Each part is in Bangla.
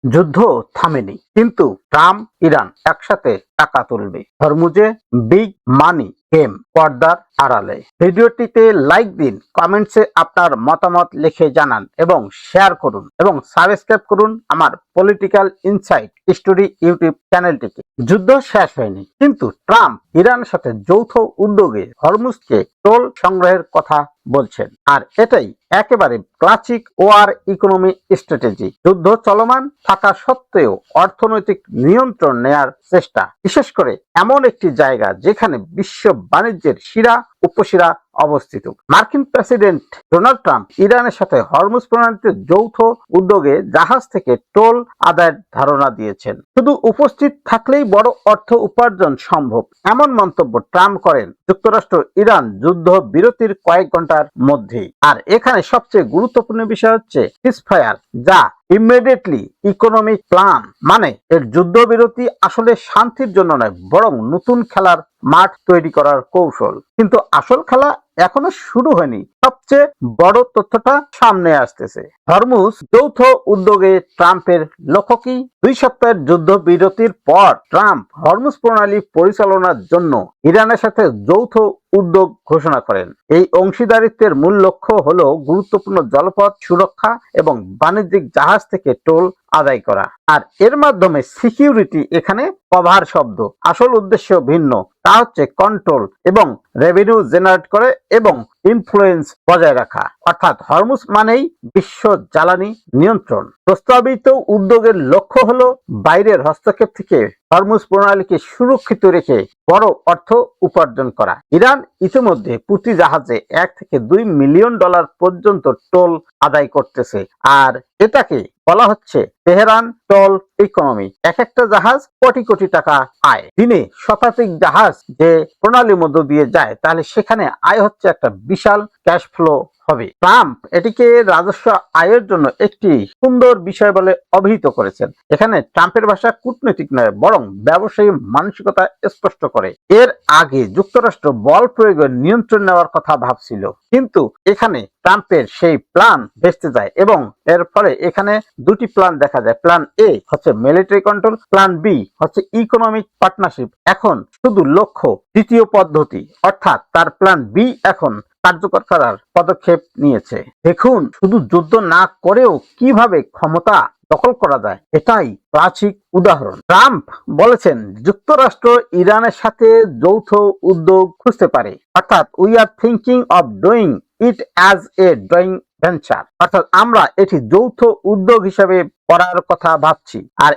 যুদ্ধ থামেনি, কিন্তু ট্রাম্প ইরান একসাথে টাকা তুলবে। হরমুজে বিগ মানি গেম পর্দার আড়ালে। ভিডিওটিতে লাইক দিন, কমেন্টসে আপনার মতামত লিখে জানান এবং শেয়ার করুন এবং সাবস্ক্রাইব করুন আমার পলিটিক্যাল ইনসাইট স্টোরি ইউটিউব চ্যানেলটিকে। যুদ্ধ শেষ হয়নি, কিন্তু ট্রাম্প ইরানের সাথে যৌথ উদ্যোগে হরমুজকে টোল সংগ্রহের কথা বলছেন, আর এটাই একেবারে ক্লাসিক ওয়ার ইকোনমি স্ট্র্যাটেজি। যুদ্ধ চলমান থাকা সত্ত্বেও অর্থনৈতিক নিয়ন্ত্রণ নেয়ার চেষ্টা, বিশেষ করে এমন একটি জায়গা যেখানে বিশ্ব বাণিজ্যের শিরা উপশিরা অবস্থিত। মার্কিন প্রেসিডেন্ট ডোনাল্ড ট্রাম্প ইরানের সাথে হরমুজ প্রণালীতে যৌথ উদ্যোগে জাহাজ থেকে টোল আদায়ের ধারণা দিয়েছেন। শুধু উপস্থিত থাকলেই বড় অর্থ উপার্জন সম্ভব, এমন মন্তব্য ট্রাম্প করেন যুক্তরাষ্ট্র ইরান যুদ্ধ বিরতির কয়েক ঘন্টার মধ্যেই। আর এখানে সবচেয়ে গুরুত্বপূর্ণ বিষয় হচ্ছে সিজফায়ার, যা ইমিডিয়েটলি ইকোনমিক প্ল্যান। মানে এর যুদ্ধবিরতি আসলে শান্তির জন্য নয়, বরং নতুন খেলার মাঠ তৈরি করার কৌশল। কিন্তু আসল খেলা এখনো শুরু হয়নি। সবচেয়ে বড় তথ্যটা সামনে আসতেছে। হরমুজ যৌথ উদ্যোগে ট্রাম্পের লক্ষ্য কি? 2 সপ্তাহের যুদ্ধ বিরতির পর ট্রাম্প হরমুজ প্রণালী পরিচালনার জন্য ইরানের সাথে যৌথ উদ্যোগ ঘোষণা করেন। এই অংশীদারিত্বের মূল লক্ষ্য হলো গুরুত্বপূর্ণ জলপথ সুরক্ষা এবং বাণিজ্যিক জাহাজ থেকে টোল আদায় করা। আর এর মাধ্যমে সিকিউরিটি এখানে কভার শব্দ, আসল উদ্দেশ্য ভিন্ন। তা হচ্ছে কন্ট্রোল এবং রেভিনিউ জেনারেট করে এবং ইনফ্লুয়েন্স বজায় রাখা। অর্থাৎ হরমুজ মানেই বিশ্ব জ্বালানি নিয়ন্ত্রণ। প্রস্তাবিত উদ্যোগের লক্ষ্য হলো বাইরের হস্তক্ষেপ থেকে হরমুজ প্রণালীকে সুরক্ষিত রেখে বড় অর্থ উপার্জন করা। ইরান ইতিমধ্যে প্রতি জাহাজে $1 থেকে $2 মিলিয়ন পর্যন্ত টোল আদায় করতেছে, আর এটাকে বলা হচ্ছে তেহরান টোল ইকোনমি। এক একটা জাহাজ কোটি কোটি টাকা আয়। দিনে শতাধিক জাহাজ যে প্রণালীর মধ্য দিয়ে যায়, তাহলে সেখানে আয় হচ্ছে একটা বিশাল ক্যাশ ফ্লো হবে। ট্রাম্প এটিকে রাজস্ব আয়ের জন্য একটি সুন্দর বিষয় বলে অভিহিত করেছেন। এখানে ট্রাম্পের ভাষা কূটনৈতিক নয়, বরং ব্যবসায়ী মানসিকতা স্পষ্ট করে। এর আগে যুক্তরাষ্ট্র বল প্রয়োগের নিয়ন্ত্রণ নেওয়ার কথা ভাবছিল, কিন্তু এখানে ট্রাম্পের সেই প্ল্যান ভেস্তে যায় এবং এর ফলে এখানে দুটি প্ল্যান দেখা যায়। প্ল্যান এ হচ্ছে মিলিটারি কন্ট্রোল, প্ল্যান বি হচ্ছে ইকোনমিক পার্টনারশিপ। এখন শুধু লক্ষ্য দ্বিতীয় পদ্ধতি, অর্থাৎ তার প্ল্যান বি এখন কার্যকর করার পদক্ষেপ নিয়েছে। দেখুন, শুধু যুদ্ধ না করেও কিভাবে ক্ষমতা দখল করা যায়, এটাই ক্লাসিক উদাহরণ। ট্রাম্প বলেছেন যুক্তরাষ্ট্র ইরানের সাথে যৌথ উদ্যোগ খুঁজতে পারে, অর্থাৎ we are thinking of doing it as a joint venture. অর্থাৎ আমরা এটি যৌথ উদ্যোগ হিসেবে করার কথা ভাবছি। আর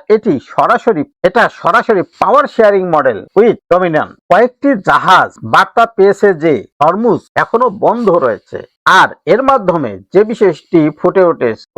এটা সরাসরি পাওয়ার শেয়ারিং মডেল উইথ ডমিনিয়ন। কয়েকটি জাহাজ বার্তা পেয়েছে যে হরমুজ এখনো বন্ধ রয়েছে, আর এর মাধ্যমে যে বিষয়টি ফুটে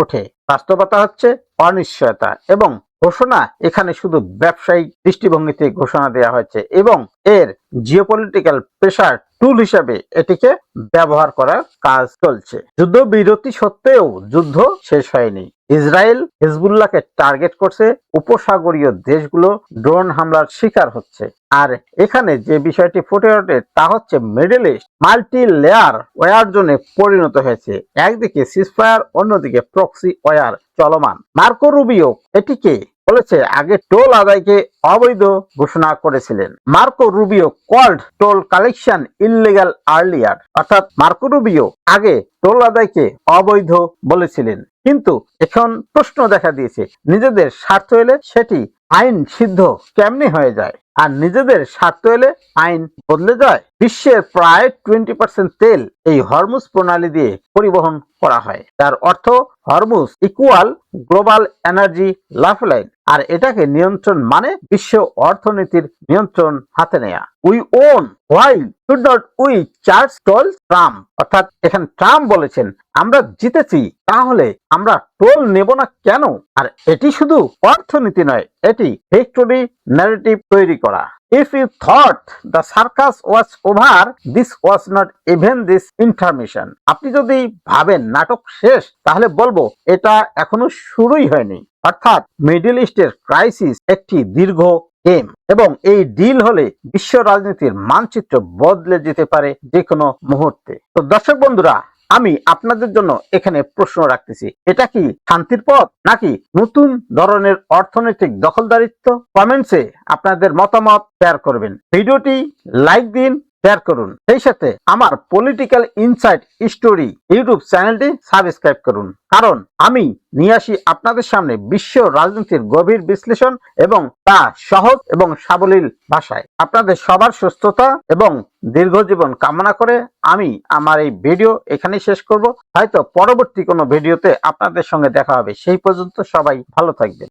ওঠে বাস্তবতা হচ্ছে অনিশ্চয়তা এবং ঘোষণা। এখানে শুধু ব্যবসায়িক দৃষ্টিভঙ্গিতে ঘোষণা দেওয়া হয়েছে এবং এর জিওপলিটিক্যাল প্রেসার টুল হিসেবে এটিকে ব্যবহার করার কাজ চলছে। যুদ্ধবিরতি সত্ত্বেও যুদ্ধ শেষ হয়নি। ইসরায়েল হিজবুল্লাহকে টার্গেট করছে, উপসাগরীয় দেশগুলো ড্রোন হামলার শিকার হচ্ছে। আর এখানে যে বিষয়টি ফুটে ওঠে তা হচ্ছে middle east multi layer war জোনে পরিণত হয়েছে। একদিকে সিজফায়ার, অন্যদিকে প্রক্সি ওয়ার চলমান। মার্কো রুবিও এটিকে বলেছে আগে টোল আদায়কে অবৈধ ঘোষণা করেছিলেন। Marco Rubio called toll collection illegal earlier. অর্থাৎ মার্কো রুবিও আগে টোল আদায়কে অবৈধ বলেছিলেন, কিন্তু এখন প্রশ্ন দেখা দিয়েছে নিজেদের স্বার্থ এলে সেটি আইন সিদ্ধ কেমনি হয়ে যায়, আর নিজেদের স্বার্থ এলে আইন বদলে যায়। বিশ্বের প্রায় 20% তেল এই হরমুজ প্রণালী দিয়ে পরিবহন করা হয়। তার অর্থ Hormuz equal global energy lifeline. আর এটাকে নিয়ন্ত্রণ মানে বিশ্ব অর্থনীতির নিয়ন্ত্রণ হাতে নেয়া। We own while should not we charge toll? Trump, অর্থাৎ এখানে ট্রাম্প বলেছেন আমরা জিতেছি, তাহলে আমরা টোল নেব না কেন? আর এটি শুধু অর্থনীতি নয়, এটি ভিক্টোরি ন্যারেটিভ তৈরি করা। If you thought the circus was over, this was not even this intermission. আপনি যদি ভাবেন নাটক শেষ, তাহলে বলবো এটা এখনো শুরুই হয়নি। অর্থাৎ মিডল ইস্টের ক্রাইসিস একটি দীর্ঘ গেম এবং এই ডিল হলে বিশ্ব রাজনীতির মানচিত্র বদলে যেতে পারে যে কোনো মুহূর্তে। তো দর্শক বন্ধুরা, আমি আপনাদের জন্য এখানে প্রশ্ন রাখতেছি, এটা কি শান্তির পথ নাকি নতুন ধরনের অর্থনৈতিক দখলদারিত্ব? কমেন্টসে আপনাদের মতামত শেয়ার করবেন। ভিডিওটি লাইক দিন, শেয়ার করুন। সেই সাথে আমার পলিটিক্যাল ইনসাইট স্টোরি ইউটিউব চ্যানেলটি সাবস্ক্রাইব করুন, কারণ আমি নিয়ে আসি আপনাদের সামনে বিশ্ব রাজনীতির গভীর বিশ্লেষণ এবং তা সহজ এবং সাবলীল ভাষায়। আপনাদের সবার সুস্থতা এবং দীর্ঘ জীবন কামনা করে আমি আমার এই ভিডিও এখানেই শেষ করব। হয়তো পরবর্তী কোনো ভিডিওতে আপনাদের সঙ্গে দেখা হবে। সেই পর্যন্ত সবাই ভালো থাকবেন।